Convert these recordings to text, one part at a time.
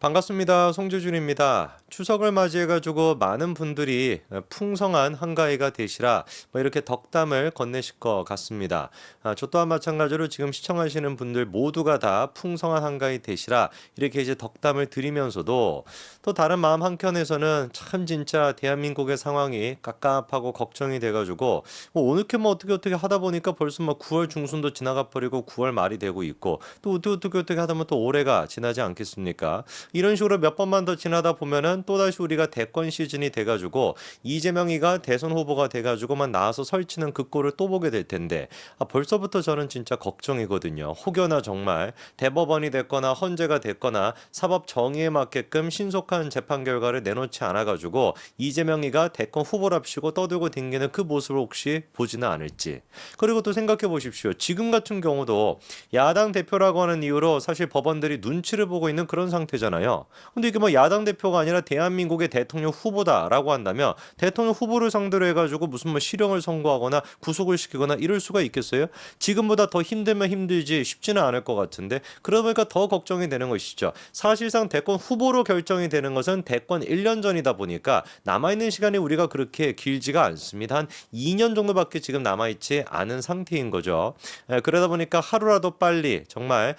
반갑습니다. 송재준입니다. 추석을 맞이해가지고 많은 분들이 풍성한 한가위가 되시라 이렇게 덕담을 건네실 것 같습니다. 저 또한 마찬가지로 지금 시청하시는 분들 모두가 다 풍성한 한가위 되시라 이렇게 이제 덕담을 드리면서도 또 다른 마음 한켠에서는 참 진짜 대한민국의 상황이 깝깝하고 걱정이 돼가지고 오늘께 어떻게 하다 보니까 벌써 9월 중순도 지나가 버리고 9월 말이 되고 있고 또 어떻게 하다 보면 또 올해가 지나지 않겠습니까? 이런 식으로 몇 번만 더 지나다 보면은 또다시 우리가 대권 시즌이 돼가지고 이재명이가 대선 후보가 돼가지고만 나와서 설치는 그 꼴을 또 보게 될 텐데 벌써부터 저는 진짜 걱정이거든요. 혹여나 정말 대법원이 됐거나 헌재가 됐거나 사법 정의에 맞게끔 신속한 재판 결과를 내놓지 않아가지고 이재명이가 대권 후보랍시고 떠들고 댕기는 그 모습을 혹시 보지는 않을지. 그리고 또 생각해 보십시오. 지금 같은 경우도 야당 대표라고 하는 이유로 사실 법원들이 눈치를 보고 있는 그런 상태잖아요. 근데 이게 야당 대표가 아니라 대한민국의 대통령 후보다라고 한다면 대통령 후보를 상대로 해가지고 무슨 실형을 선고하거나 구속을 시키거나 이럴 수가 있겠어요? 지금보다 더 힘들면 힘들지 쉽지는 않을 것 같은데 그러다 보니까 더 걱정이 되는 것이죠. 사실상 대권 후보로 결정이 되는 것은 대권 1년 전이다 보니까 남아있는 시간이 우리가 그렇게 길지가 않습니다. 한 2년 정도밖에 지금 남아있지 않은 상태인 거죠. 그러다 보니까 하루라도 빨리 정말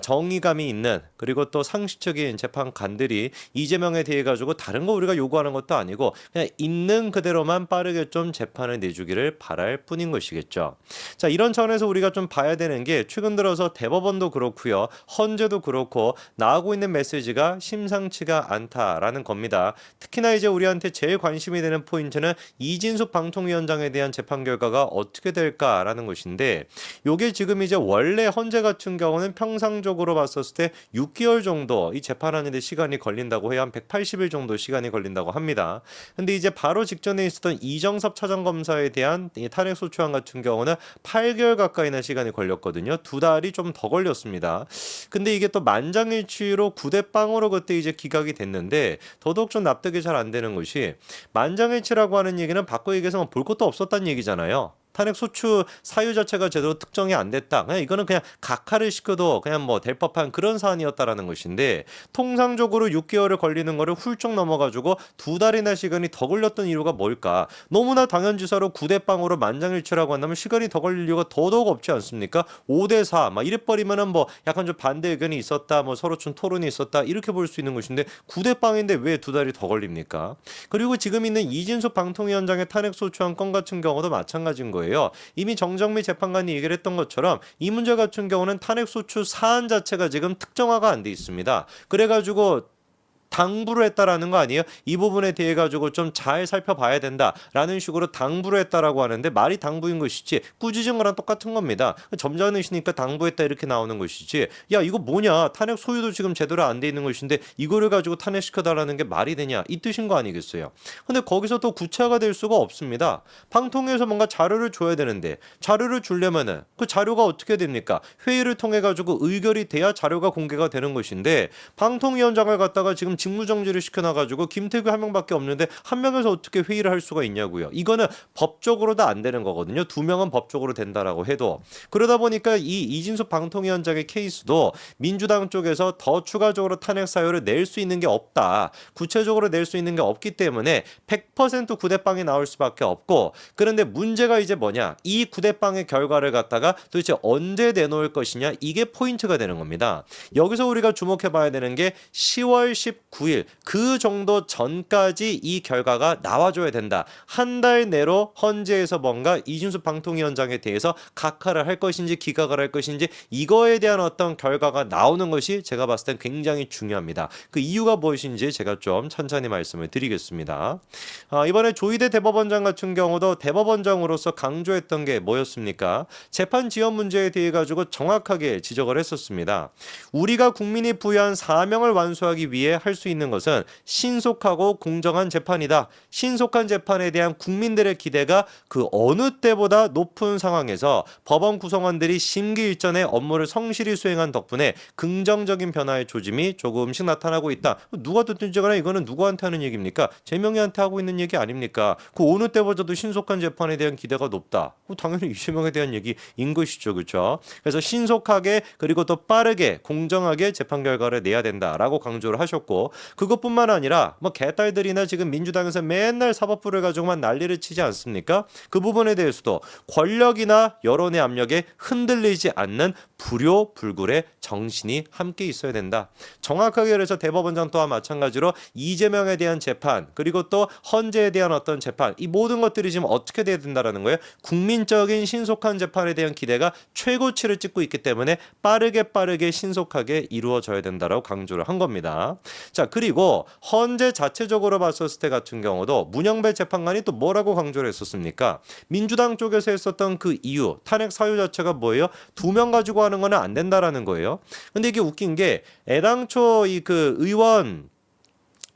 정의감이 있는 그리고 또 상식적인 재판관들이 이재명에 대해 가지고 다른 거 우리가 요구하는 것도 아니고 그냥 있는 그대로만 빠르게 좀 재판을 내주기를 바랄 뿐인 것이겠죠. 자, 이런 차원에서 우리가 좀 봐야 되는 게 최근 들어서 대법원도 그렇고요. 헌재도 그렇고 나오고 있는 메시지가 심상치가 않다라는 겁니다. 특히나 이제 우리한테 제일 관심이 되는 포인트는 이진숙 방통위원장에 대한 재판 결과가 어떻게 될까라는 것인데 요게 지금 이제 원래 헌재 같은 경우는 평상적으로 봤었을 때 6개월 정도 이 재판하는 데 시간이 걸린다고 해야 한 180일 정도 시간이 걸린다고 합니다. 근데 이제 바로 직전에 있었던 이정섭 차장검사에 대한 이 탄핵 소추안 같은 경우는 8개월 가까이나 시간이 걸렸거든요. 두 달이 좀 더 걸렸습니다. 근데 이게 또 만장일치로 9대 0으로 그때 이제 기각이 됐는데 더더욱 좀 납득이 잘 안 되는 것이 만장일치라고 하는 얘기는 바꿔 얘기해서 볼 것도 없었다는 얘기잖아요. 탄핵 소추 사유 자체가 제대로 특정이 안 됐다. 그냥 이거는 그냥 각하를 시켜도 그냥 될 법한 그런 사안이었다라는 것인데 통상적으로 6개월을 걸리는 거를 훌쩍 넘어가지고 두 달이나 시간이 더 걸렸던 이유가 뭘까? 너무나 당연지사로 9대 0으로 만장일치라고 한다면 시간이 더 걸릴 이유가 더더욱 없지 않습니까? 5대 4 이래버리면은 약간 좀 반대 의견이 있었다, 서로 좀 토론이 있었다 이렇게 볼 수 있는 것인데 9대 0인데 왜 두 달이 더 걸립니까? 그리고 지금 있는 이진숙 방통위원장의 탄핵 소추안 건 같은 경우도 마찬가지인 거예요. 이미 정정미 재판관이 얘기를 했던 것처럼 이 문제 같은 경우는 탄핵 소추 사안 자체가 지금 특정화가 안 돼 있습니다. 그래가지고 당부를 했다라는 거 아니에요? 이 부분에 대해 가지고 좀 잘 살펴봐야 된다라는 식으로 당부를 했다라고 하는데 말이 당부인 것이지 꾸짖은 거랑 똑같은 겁니다. 점잖으시니까 당부했다 이렇게 나오는 것이지 야 이거 뭐냐 탄핵 소유도 지금 제대로 안 돼 있는 것인데 이거를 가지고 탄핵시켜달라는 게 말이 되냐 이 뜻인 거 아니겠어요? 근데 거기서 또 구체화가 될 수가 없습니다. 방통위에서 뭔가 자료를 줘야 되는데 자료를 주려면은 그 자료가 어떻게 됩니까? 회의를 통해 가지고 의결이 돼야 자료가 공개가 되는 것인데 방통위원장을 갖다가 지금 직무정지를 시켜놔가지고 김태규 한 명밖에 없는데 한 명에서 어떻게 회의를 할 수가 있냐고요. 이거는 법적으로도 안 되는 거거든요. 두 명은 법적으로 된다라고 해도 그러다 보니까 이 이진숙 방통위원장의 케이스도 민주당 쪽에서 더 추가적으로 탄핵 사유를 낼 수 있는 게 없다. 구체적으로 낼 수 있는 게 없기 때문에 100% 9대 0이 나올 수밖에 없고 그런데 문제가 이제 뭐냐 이 9대 0의 결과를 갖다가 도대체 언제 내놓을 것이냐 이게 포인트가 되는 겁니다. 여기서 우리가 주목해봐야 되는 게 10월 19일 그 정도 전까지 이 결과가 나와줘야 된다. 한 달 내로 헌재에서 뭔가 이준수 방통위원장에 대해서 각하를 할 것인지 기각을 할 것인지 이거에 대한 어떤 결과가 나오는 것이 제가 봤을 땐 굉장히 중요합니다. 그 이유가 무엇인지 제가 좀 천천히 말씀을 드리겠습니다. 이번에 조희대 대법원장 같은 경우도 대법원장으로서 강조했던 게 뭐였습니까? 재판 지연 문제에 대해 가지고 정확하게 지적을 했었습니다. 우리가 국민이 부여한 사명을 완수하기 위해 할 수 수 있는 것은 신속하고 공정한 재판이다. 신속한 재판에 대한 국민들의 기대가 그 어느 때보다 높은 상황에서 법원 구성원들이 심기일전의 업무를 성실히 수행한 덕분에 긍정적인 변화의 조짐이 조금씩 나타나고 있다. 누가 듣든지 간에 이거는 누구한테 하는 얘기입니까? 재명이한테 하고 있는 얘기 아닙니까? 그 어느 때보다도 신속한 재판에 대한 기대가 높다. 당연히 이재명에 대한 얘기인 것이죠. 그렇죠? 그래서 신속하게 그리고 또 빠르게 공정하게 재판 결과를 내야 된다라고 강조를 하셨고, 그것뿐만 아니라 뭐 개딸들이나 지금 민주당에서 맨날 사법부를 가지고만 난리를 치지 않습니까? 그 부분에 대해서도 권력이나 여론의 압력에 흔들리지 않는 불효불굴의 정신이 함께 있어야 된다. 정확하게 그래서 대법원장 또한 마찬가지로 이재명에 대한 재판 그리고 또 헌재에 대한 어떤 재판, 이 모든 것들이 지금 어떻게 돼야 된다라는 거예요. 국민적인 신속한 재판에 대한 기대가 최고치를 찍고 있기 때문에 빠르게 신속하게 이루어져야 된다라고 강조를 한 겁니다. 자, 그리고 헌재 자체적으로 봤었을 때 같은 경우도 문영배 재판관이 또 뭐라고 강조를 했었습니까? 민주당 쪽에서 했었던 그 이유, 탄핵 사유 자체가 뭐예요? 2명 가지고 하는 거는 안 된다라는 거예요. 근데 이게 웃긴 게 애당초 이 그 의원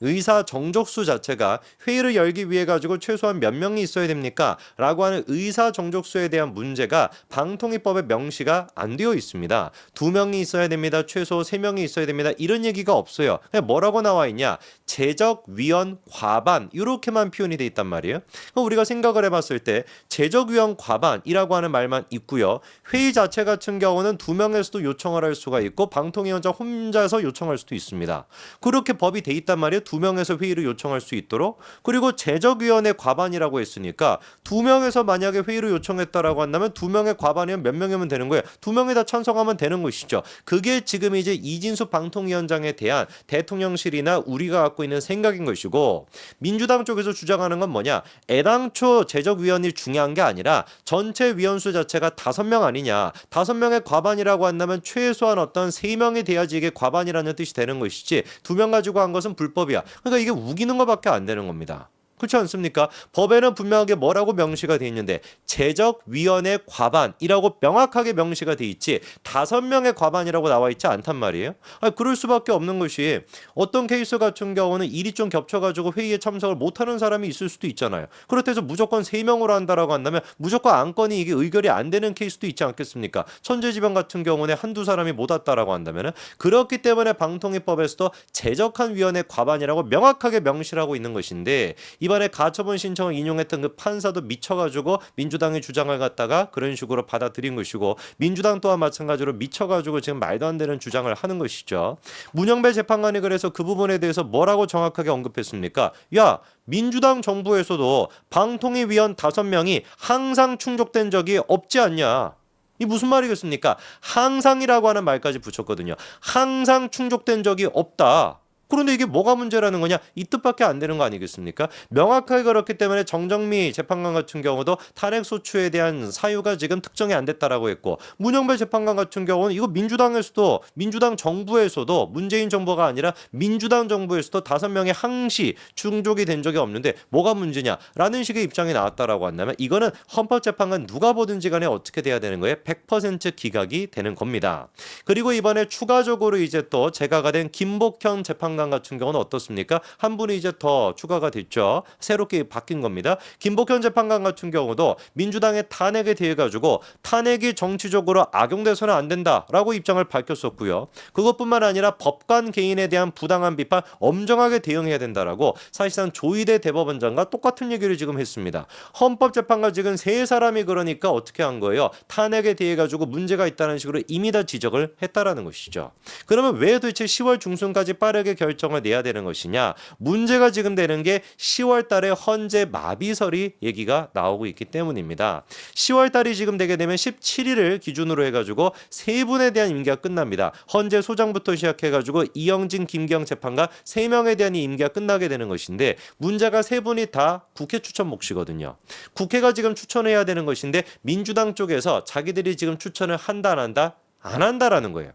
의사 정족수 자체가 회의를 열기 위해 가지고 최소한 몇 명이 있어야 됩니까? 라고 하는 의사 정족수에 대한 문제가 방통위법에 명시가 안 되어 있습니다. 2명이 있어야 됩니다. 최소 3명이 있어야 됩니다. 이런 얘기가 없어요. 뭐라고 나와 있냐? 재적위원 과반 이렇게만 표현이 돼 있단 말이에요. 우리가 생각을 해봤을 때 재적위원 과반이라고 하는 말만 있고요. 회의 자체 같은 경우는 2명에서도 요청을 할 수가 있고 방통위원장 혼자서 요청할 수도 있습니다. 그렇게 법이 돼 있단 말이에요. 2명에서 회의를 요청할 수 있도록. 그리고 재적위원회 과반이라고 했으니까 2명에서 만약에 회의를 요청했다라고 한다면 2명의 과반이면 몇 명이면 되는 거예요? 2명이 다 찬성하면 되는 것이죠. 그게 지금 이제 이진수 방통위원장에 대한 대통령실이나 우리가 갖고 있는 생각인 것이고, 민주당 쪽에서 주장하는 건 뭐냐? 애당초 재적위원이 중요한 게 아니라 전체 위원수 자체가 5명 아니냐? 5명의 과반이라고 한다면 최소한 어떤 3명이 돼야지 이게 과반이라는 뜻이 되는 것이지 2명 가지고 한 것은 불법이야. 그러니까 이게 우기는 것밖에 안 되는 겁니다. 그렇지 않습니까? 법에는 분명하게 뭐라고 명시가 돼 있는데 재적위원회 과반이라고 명확하게 명시가 돼 있지 5명의 과반이라고 나와 있지 않단 말이에요. 그럴 수밖에 없는 것이 어떤 케이스 같은 경우는 일이 좀 겹쳐가지고 회의에 참석을 못하는 사람이 있을 수도 있잖아요. 그렇다 해서 무조건 3명으로 한다라고 한다면 무조건 안건이 이게 의결이 안 되는 케이스도 있지 않겠습니까? 천재지변 같은 경우는 한두 사람이 못 왔다라고 한다면, 그렇기 때문에 방통위법에서도 재적한 위원회 과반이라고 명확하게 명시하고 있는 것인데, 이번에 가처분 신청을 인용했던 그 판사도 미쳐가지고 민주당의 주장을 갖다가 그런 식으로 받아들인 것이고, 민주당 또한 마찬가지로 미쳐가지고 지금 말도 안 되는 주장을 하는 것이죠. 문영배 재판관이 그래서 그 부분에 대해서 뭐라고 정확하게 언급했습니까? 야, 민주당 정부에서도 방통위위원 5명이 항상 충족된 적이 없지 않냐? 이 무슨 말이겠습니까? 항상이라고 하는 말까지 붙였거든요. 항상 충족된 적이 없다. 그런데 이게 뭐가 문제라는 거냐? 이 뜻밖에 안 되는 거 아니겠습니까? 명확하게 그렇기 때문에 정정미 재판관 같은 경우도 탄핵 소추에 대한 사유가 지금 특정이 안 됐다라고 했고, 문영배 재판관 같은 경우는 이거 민주당에서도, 민주당 정부에서도, 문재인 정부가 아니라 민주당 정부에서도 5명의 항시 충족이 된 적이 없는데 뭐가 문제냐라는 식의 입장이 나왔다라고 한다면, 이거는 헌법재판관 누가 보든지 간에 어떻게 돼야 되는 거예요? 100% 기각이 되는 겁니다. 그리고 이번에 추가적으로 이제 또 제가가 된 김복현 재판관 같은 경우는 어떻습니까? 한 분이 이제 더 추가가 됐죠. 새롭게 바뀐 겁니다. 김복현 재판관 같은 경우도 민주당의 탄핵에 대해 가지고 탄핵이 정치적으로 악용돼서는 안 된다라고 입장을 밝혔었고요. 그것뿐만 아니라 법관 개인에 대한 부당한 비판 엄정하게 대응해야 된다라고 사실상 조희대 대법원장과 똑같은 얘기를 지금 했습니다. 헌법재판관 지금 3사람이 그러니까 어떻게 한 거예요? 탄핵에 대해 가지고 문제가 있다는 식으로 이미 다 지적을 했다라는 것이죠. 그러면 왜 도대체 10월 중순까지 빠르게 결정을 내야 되는 것이냐? 문제가 지금 되는 게 10월 달에 헌재 마비설이 얘기가 나오고 있기 때문입니다. 10월 달이 지금 되게 되면 17일을 기준으로 해가지고 3분에 대한 임기가 끝납니다. 헌재 소장부터 시작해가지고 이영진, 김기영 재판관 3명에 대한 임기가 끝나게 되는 것인데, 문제가 3분이 다 국회 추천 몫이거든요. 국회가 지금 추천해야 되는 것인데 민주당 쪽에서 자기들이 지금 추천을 한다 안 한다? 안 한다라는 거예요.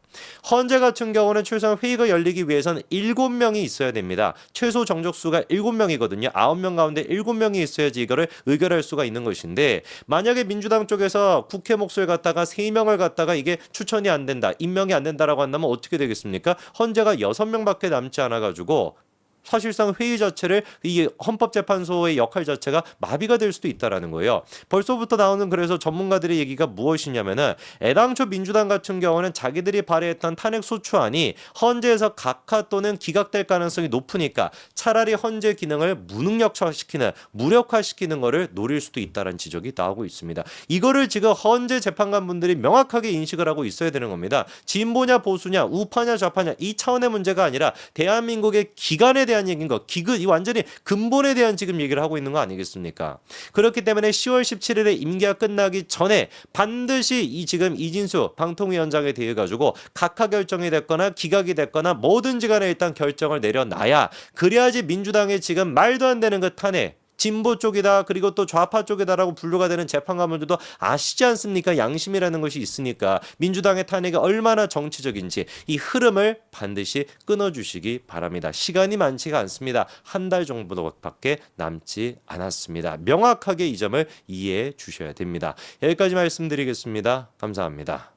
헌재 같은 경우는 최소한 회의가 열리기 위해서는 7명이 있어야 됩니다. 최소 정족수가 7명이거든요. 9명 가운데 7명이 있어야지 이거를 의결할 수가 있는 것인데, 만약에 민주당 쪽에서 국회 몫을 갖다가 3명을 갖다가 이게 추천이 안 된다, 임명이 안 된다라고 한다면 어떻게 되겠습니까? 헌재가 6명밖에 남지 않아가지고 사실상 회의 자체를 이 헌법재판소의 역할 자체가 마비가 될 수도 있다라는 거예요. 벌써부터 나오는 그래서 전문가들의 얘기가 무엇이냐면은 애당초 민주당 같은 경우는 자기들이 발의했던 탄핵 소추안이 헌재에서 각하 또는 기각될 가능성이 높으니까 차라리 헌재 기능을 무능력화시키는 무력화시키는 거를 노릴 수도 있다는 지적이 나오고 있습니다. 이거를 지금 헌재 재판관분들이 명확하게 인식을 하고 있어야 되는 겁니다. 진보냐 보수냐 우파냐 좌파냐 이 차원의 문제가 아니라 대한민국의 기관에 대한 얘기인 거, 이 완전히 근본에 대한 지금 얘기를 하고 있는 거 아니겠습니까? 그렇기 때문에 10월 17일에 임기가 끝나기 전에 반드시 이 지금 이진수 방통위원장에 대해 가지고 각하 결정이 됐거나 기각이 됐거나 뭐든지 간에 일단 결정을 내려놔야, 그래야지 민주당의 지금 말도 안 되는 그 탄핵, 진보 쪽이다 그리고 또 좌파 쪽이다라고 분류가 되는 재판관분들도 아시지 않습니까? 양심이라는 것이 있으니까 민주당의 탄핵이 얼마나 정치적인지 이 흐름을 반드시 끊어주시기 바랍니다. 시간이 많지가 않습니다. 한 달 정도밖에 남지 않았습니다. 명확하게 이 점을 이해해 주셔야 됩니다. 여기까지 말씀드리겠습니다. 감사합니다.